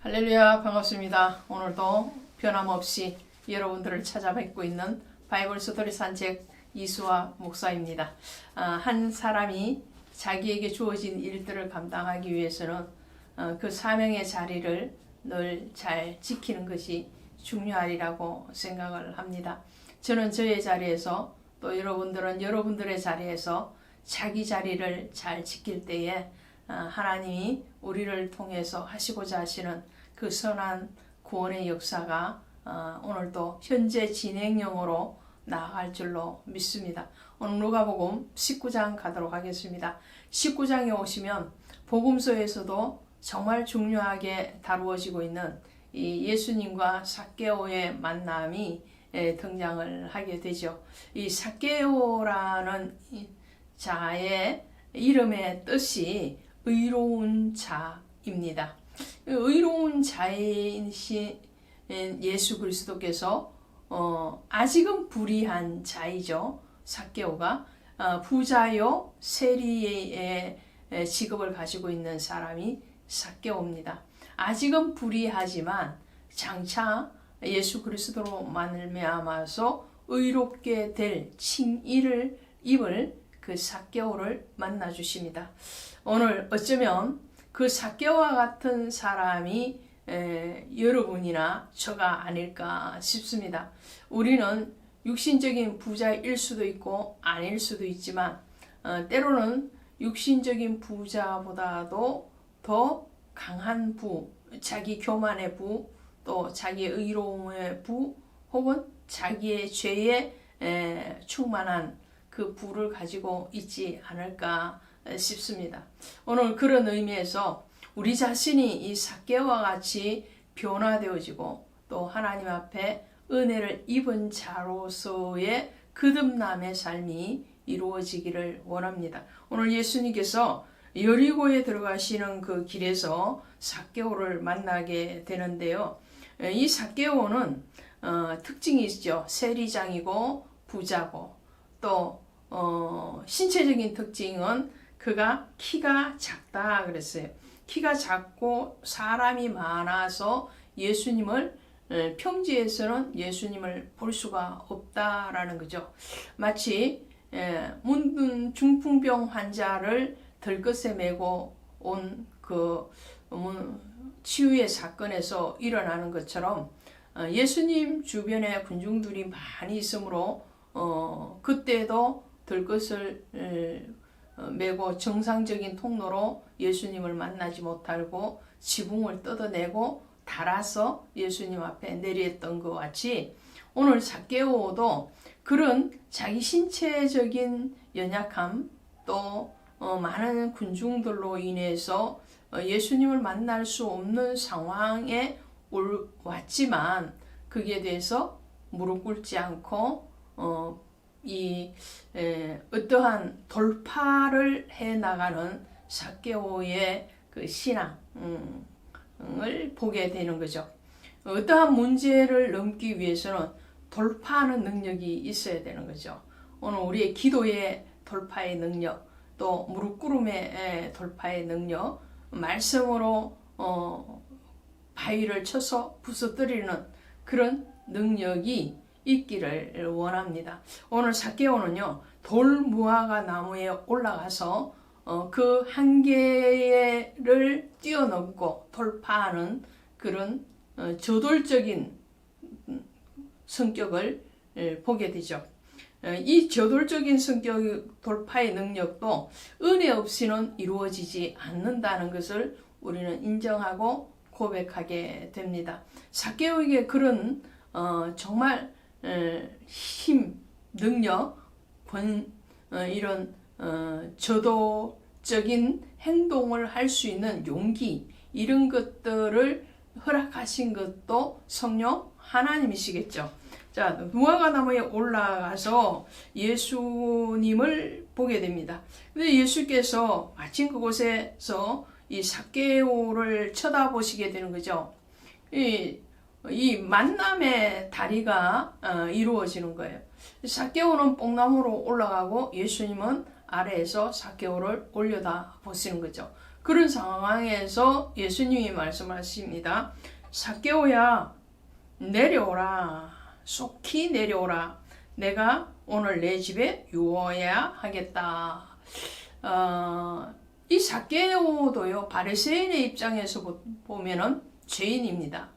할렐루야, 반갑습니다. 오늘도 변함없이 여러분들을 찾아뵙고 있는 바이블 스토리 산책 이수아 목사입니다. 한 사람이 자기에게 주어진 일들을 감당하기 위해서는 그 사명의 자리를 늘 잘 지키는 것이 중요하리라고 생각을 합니다. 저는 저의 자리에서 또 여러분들은 여러분들의 자리에서 자기 자리를 잘 지킬 때에 하나님이 우리를 통해서 하시고자 하시는 그 선한 구원의 역사가 오늘도 현재 진행형으로 나아갈 줄로 믿습니다. 오늘 누가복음 19장 가도록 하겠습니다. 19장에 오시면 복음서에서도 정말 중요하게 다루어지고 있는 이 예수님과 삭개오의 만남이 등장을 하게 되죠. 이 삭개오라는 자의 이름의 뜻이 의로운 자입니다. 의로운 자인 예수 그리스도께서 아직은 불의한 자이죠. 삭개오가 부자요 세리의 직업을 가지고 있는 사람이 삭개오입니다. 아직은 불의하지만 장차 예수 그리스도로 말미암아서 의롭게 될 칭의를 입을 그 삭개오를 만나 주십니다. 오늘 어쩌면 그 삭개오와 같은 사람이 여러분이나 저가 아닐까 싶습니다. 우리는 육신적인 부자일 수도 있고 아닐 수도 있지만 때로는 육신적인 부자보다도 더 강한 부, 자기 교만의 부, 또 자기의 의로움의 부, 혹은 자기의 죄에 충만한 그 부를 가지고 있지 않을까 싶습니다. 오늘 그런 의미에서 우리 자신이 이 삭개오와 같이 변화되어지고 또 하나님 앞에 은혜를 입은 자로서의 거듭남의 삶이 이루어지기를 원합니다. 오늘 예수님께서 여리고에 들어가시는 그 길에서 삭개오를 만나게 되는데요. 이 삭개오는 특징이 있죠. 세리장이고 부자고 또 신체적인 특징은 그가 키가 작다 그랬어요. 키가 작고 사람이 많아서 예수님을 평지에서는 예수님을 볼 수가 없다라는 거죠. 마치 문둥 중풍병 환자를 들것에 메고 온 그 치유의 사건에서 일어나는 것처럼 예수님 주변에 군중들이 많이 있으므로 그때도 들것을 메고 정상적인 통로로 예수님을 만나지 못하고 지붕을 뜯어내고 달아서 예수님 앞에 내렸던 것 같이 오늘 삭개오도 그런 자기 신체적인 연약함 또 많은 군중들로 인해서 예수님을 만날 수 없는 상황에 왔지만 거기에 대해서 무릎 꿇지 않고 어떠한 돌파를 해 나가는 삭개오의 그 신앙을 보게 되는 거죠. 어떠한 문제를 넘기 위해서는 돌파하는 능력이 있어야 되는 거죠. 오늘 우리의 기도의 돌파의 능력, 또 무릎 꿇음의 돌파의 능력, 말씀으로 바위를 쳐서 부서뜨리는 그런 능력이 있기를 원합니다. 오늘 삭개오는요 돌무화과 나무에 올라가서 그 한계를 뛰어넘고 돌파하는 그런 저돌적인 성격을 보게 되죠. 이 저돌적인 성격 돌파의 능력도 은혜 없이는 이루어지지 않는다는 것을 우리는 인정하고 고백하게 됩니다. 삭개오에게 그런 정말 힘, 능력, 이런 저도적인 행동을 할 수 있는 용기 이런 것들을 허락하신 것도 성령 하나님이시겠죠. 자, 무화과 나무에 올라가서 예수님을 보게 됩니다. 근데 예수께서 마침 그곳에서 이 삭개오를 쳐다보시게 되는 거죠. 이 만남의 다리가 이루어지는 거예요. 삭개오는 뽕나무로 올라가고 예수님은 아래에서 삭개오를 올려다 보시는 거죠. 그런 상황에서 예수님이 말씀하십니다. 삭개오야, 내려오라. 속히 내려오라. 내가 오늘 내 집에 유어야 하겠다. 이 삭개오도요, 바리새인의 입장에서 보면은 죄인입니다.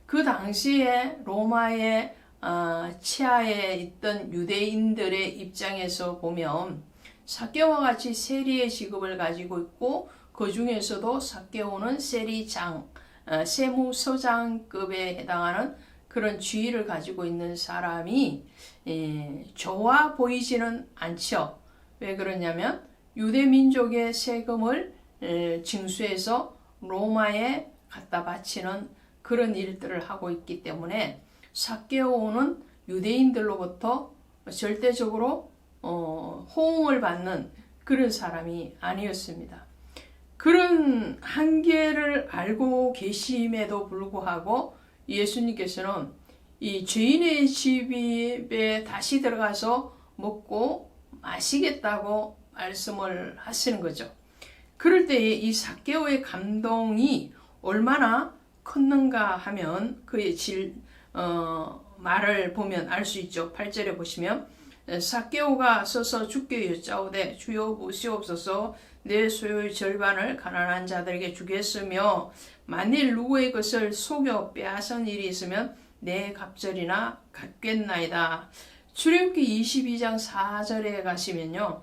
그 당시에 로마의 치하에 있던 유대인들의 입장에서 보면 삭개오와 같이 세리의 직업을 가지고 있고, 그 중에서도 삭개오는 세리장, 세무서장급에 해당하는 그런 지위를 가지고 있는 사람이 좋아 보이지는 않죠. 왜 그러냐면 유대민족의 세금을 징수해서 로마에 갖다 바치는 그런 일들을 하고 있기 때문에 삭개오는 유대인들로부터 절대적으로 호응을 받는 그런 사람이 아니었습니다. 그런 한계를 알고 계심에도 불구하고 예수님께서는 이 죄인의 집에 다시 들어가서 먹고 마시겠다고 말씀을 하시는 거죠. 그럴 때에 이 삭개오의 감동이 얼마나 컸는가 하면 그의 말을 보면 알 수 있죠. 8절에 보시면 삭개오가 서서 주께 여짜오되 주여 보시옵소서, 내 소유의 절반을 가난한 자들에게 주겠으며 만일 누구의 것을 속여 빼앗은 일이 있으면 내 갑절이나 갚겠나이다. 출애굽기 22장 4절에 가시면요,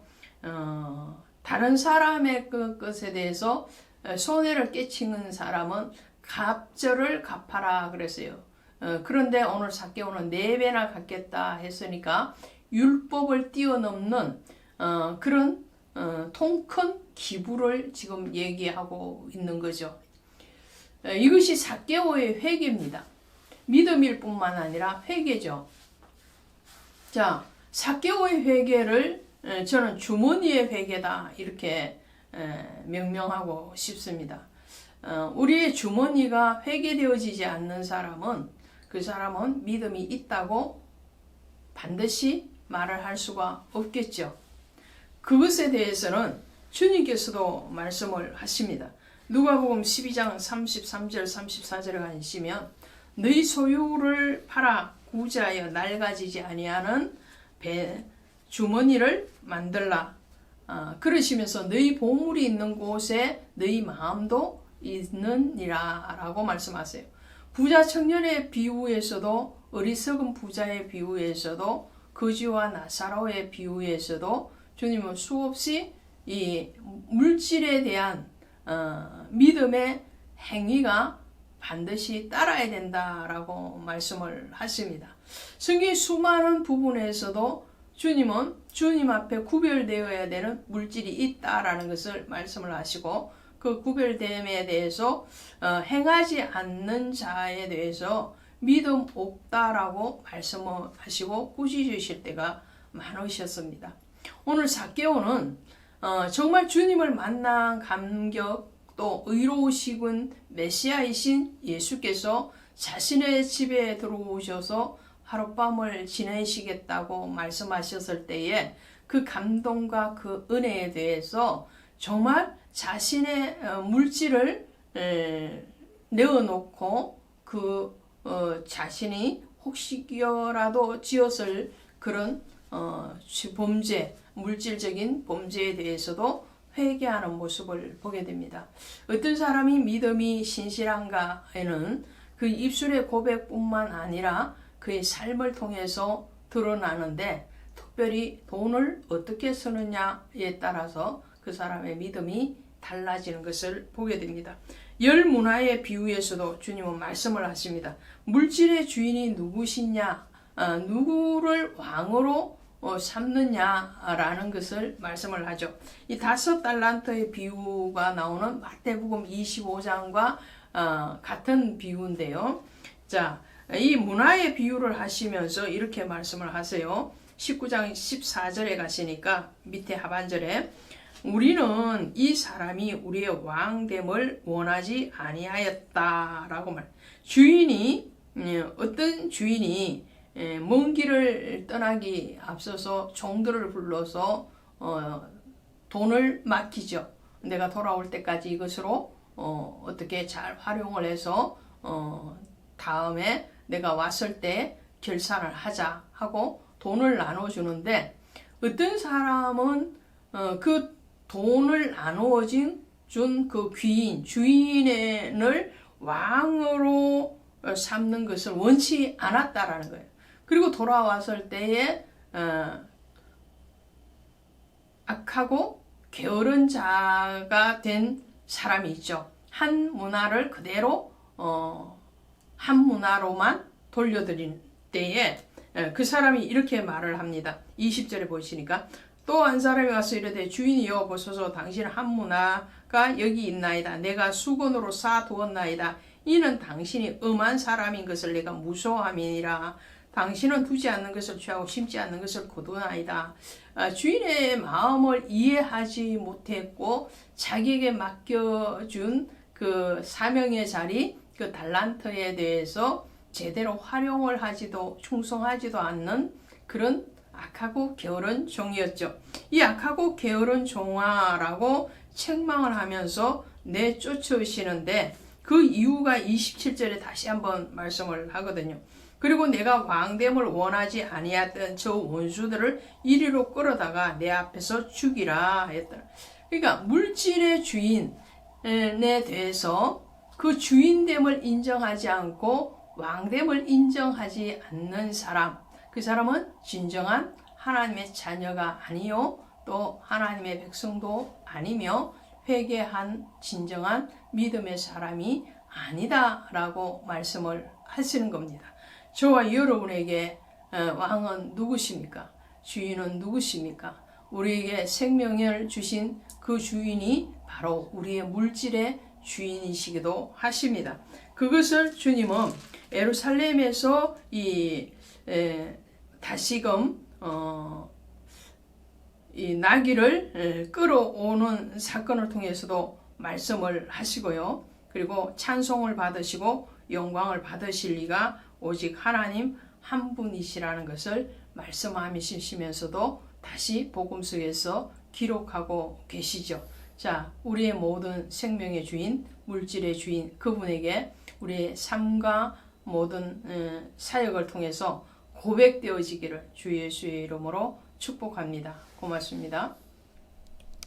다른 사람의 그 것에 대해서 손해를 끼치는 사람은 갑절을 갚아라 그랬어요. 그런데 오늘 삭개오는 4배나 갚겠다 했으니까 율법을 뛰어넘는 그런 통큰 기부를 지금 얘기하고 있는 거죠. 이것이 삭개오의 회개입니다. 믿음일 뿐만 아니라 회개죠. 자, 삭개오의 회개를 저는 주머니의 회개다 이렇게 명명하고 싶습니다. 우리의 주머니가 회개되어지지 않는 사람은 그 사람은 믿음이 있다고 반드시 말을 할 수가 없겠죠. 그것에 대해서는 주님께서도 말씀을 하십니다. 누가복음 12장 33절 34절에 가시면 너희 소유를 팔아 구제하여 낡아지지 아니하는 주머니를 만들라. 그러시면서 너희 보물이 있는 곳에 너희 마음도 있느니라 라고 말씀하세요. 부자 청년의 비유에서도, 어리석은 부자의 비유에서도, 거지와 나사로의 비유에서도 주님은 수없이 이 물질에 대한 믿음의 행위가 반드시 따라야 된다라고 말씀을 하십니다. 성경의 수많은 부분에서도 주님은 주님 앞에 구별되어야 되는 물질이 있다라는 것을 말씀을 하시고, 그 구별됨에 대해서 행하지 않는 자에 대해서 믿음 없다라고 말씀하시고 꾸짖으실 때가 많으셨습니다. 오늘 삭개오는 정말 주님을 만난 감격, 또 의로우시군 메시아이신 예수께서 자신의 집에 들어오셔서 하룻밤을 지내시겠다고 말씀하셨을 때에 그 감동과 그 은혜에 대해서 정말 자신의 물질을 내어놓고 그 자신이 혹시라도 지었을 그런 범죄, 물질적인 범죄에 대해서도 회개하는 모습을 보게 됩니다. 어떤 사람이 믿음이 신실한가에는 그 입술의 고백뿐만 아니라 그의 삶을 통해서 드러나는데, 특별히 돈을 어떻게 쓰느냐에 따라서 그 사람의 믿음이 달라지는 것을 보게 됩니다. 열 문화의 비유에서도 주님은 말씀을 하십니다. 물질의 주인이 누구시냐, 누구를 왕으로 삼느냐라는 것을 말씀을 하죠. 이 5달란트의 비유가 나오는 마태복음 25장과 같은 비유인데요. 자, 이 문화의 비유를 하시면서 이렇게 말씀을 하세요. 19장 14절에 가시니까 밑에 하반절에 우리는 이 사람이 우리의 왕됨을 원하지 아니하였다라고 말. 주인이 어떤 주인이 먼 길을 떠나기 앞서서 종들을 불러서 돈을 맡기죠. 내가 돌아올 때까지 이것으로 어떻게 잘 활용을 해서 다음에 내가 왔을 때 결산을 하자 하고 돈을 나눠주는데, 어떤 사람은 그 돈을 나누어진 그 귀인, 주인을 왕으로 삼는 것을 원치 않았다라는 거예요. 그리고 돌아왔을 때에 악하고 게으른 자가 된 사람이 있죠. 한 문화를 그대로 한 문화로만 돌려드린 때에 그 사람이 이렇게 말을 합니다. 20절에 보시니까 또 한 사람이 와서 이르되 주인이여 보소서 당신 한 문화가 여기 있나이다. 내가 수건으로 쌓아두었나이다. 이는 당신이 엄한 사람인 것을 내가 무서워함이니라. 당신은 두지 않는 것을 취하고 심지 않는 것을 거두나이다. 주인의 마음을 이해하지 못했고 자기에게 맡겨준 그 사명의 자리, 그 달란트에 대해서 제대로 활용을 하지도 충성하지도 않는 그런 악하고 게으른 종이었죠. 이 악하고 게으른 종아라고 책망을 하면서 내쫓으시는데 그 이유가 27절에 다시 한번 말씀을 하거든요. 그리고 내가 왕됨을 원하지 아니했던 저 원수들을 이리로 끌어다가 내 앞에서 죽이라 했더라. 그러니까 물질의 주인에 대해서 그 주인됨을 인정하지 않고 왕됨을 인정하지 않는 사람, 그 사람은 진정한 하나님의 자녀가 아니요 또 하나님의 백성도 아니며 회개한 진정한 믿음의 사람이 아니다라고 말씀을 하시는 겁니다. 저와 여러분에게 왕은 누구십니까? 주인은 누구십니까? 우리에게 생명을 주신 그 주인이 바로 우리의 물질의 주인이시기도 하십니다. 그것을 주님은 예루살렘에서 다시금 이 나귀를 끌어오는 사건을 통해서도 말씀을 하시고요. 그리고 찬송을 받으시고 영광을 받으실 리가 오직 하나님 한 분이시라는 것을 말씀하시면서도 다시 복음 속에서 기록하고 계시죠. 자, 우리의 모든 생명의 주인, 물질의 주인, 그분에게 우리의 삶과 모든 사역을 통해서 고백되어지기를 주 예수의 이름으로 축복합니다. 고맙습니다.